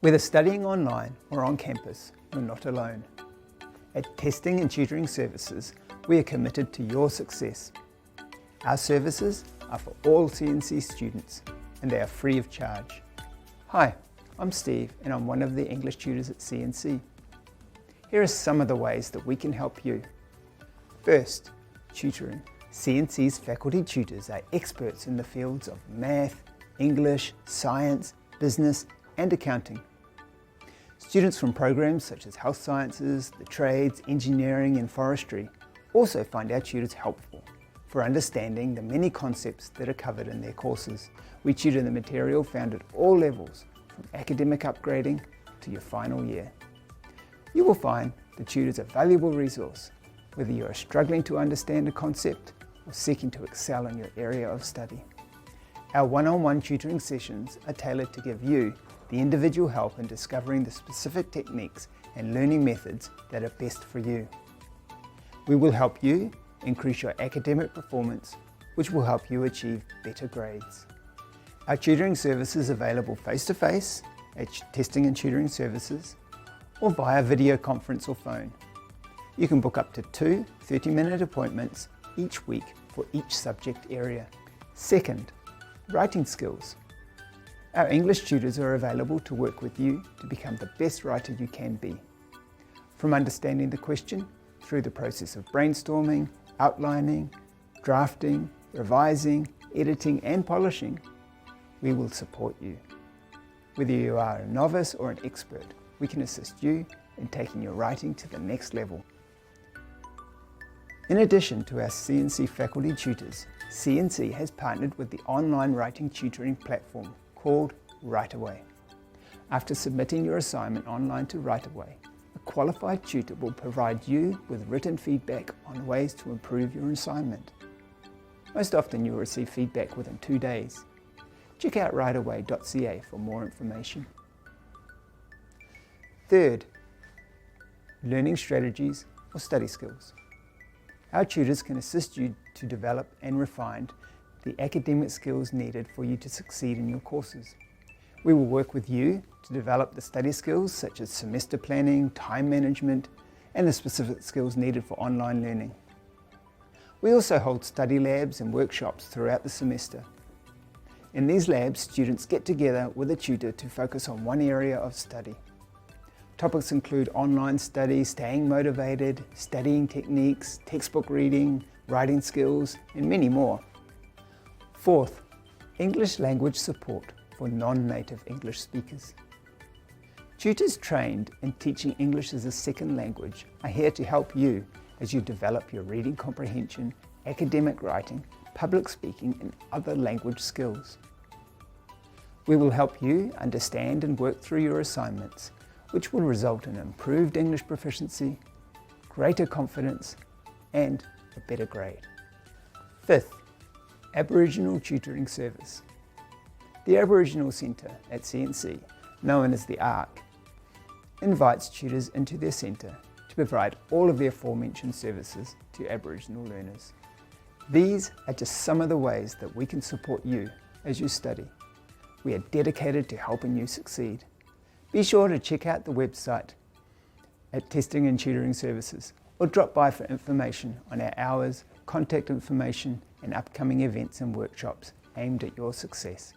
Whether studying online or on campus, you're not alone. At Testing and Tutoring Services, we are committed to your success. Our services are for all CNC students and they are free of charge. Hi, I'm Steve and I'm one of the English tutors at CNC. Here are some of the ways that we can help you. First, tutoring. CNC's faculty tutors are experts in the fields of math, English, science, business and accounting. Students from programs such as health sciences, the trades, engineering and forestry also find our tutors helpful for understanding the many concepts that are covered in their courses. We tutor the material found at all levels, from academic upgrading to your final year. You will find the tutors a valuable resource, whether you are struggling to understand a concept or seeking to excel in your area of study. Our one-on-one tutoring sessions are tailored to give you the individual help in discovering the specific techniques and learning methods that are best for you. We will help you increase your academic performance, which will help you achieve better grades. Our tutoring service is available face-to-face at Testing and Tutoring Services or via video conference or phone. You can book up to 2 30-minute appointments each week for each subject area. Second, writing skills. Our English tutors are available to work with you to become the best writer you can be. From understanding the question through the process of brainstorming, outlining, drafting, revising, editing and polishing, we will support you. Whether you are a novice or an expert, we can assist you in taking your writing to the next level. In addition to our CNC faculty tutors, CNC has partnered with the online writing tutoring platform called Writeaway. After submitting your assignment online to Writeaway, a qualified tutor will provide you with written feedback on ways to improve your assignment. Most often you will receive feedback within 2 days. Check out writeaway.ca for more information. Third, learning strategies or study skills. Our tutors can assist you to develop and refine the academic skills needed for you to succeed in your courses. We will work with you to develop the study skills such as semester planning, time management, and the specific skills needed for online learning. We also hold study labs and workshops throughout the semester. In these labs, students get together with a tutor to focus on one area of study. Topics include online study, staying motivated, studying techniques, textbook reading, writing skills, and many more. Fourth, English language support for non-native English speakers. Tutors trained in teaching English as a second language are here to help you as you develop your reading comprehension, academic writing, public speaking, and other language skills. We will help you understand and work through your assignments, which will result in improved English proficiency, greater confidence, and a better grade. Fifth, Aboriginal Tutoring Service. The Aboriginal Centre at CNC, known as the ARC, invites tutors into their centre to provide all of the aforementioned services to Aboriginal learners. These are just some of the ways that we can support you as you study. We are dedicated to helping you succeed. Be sure to check out the website at Testing and Tutoring Services or drop by for information on our hours, contact information and upcoming events and workshops aimed at your success.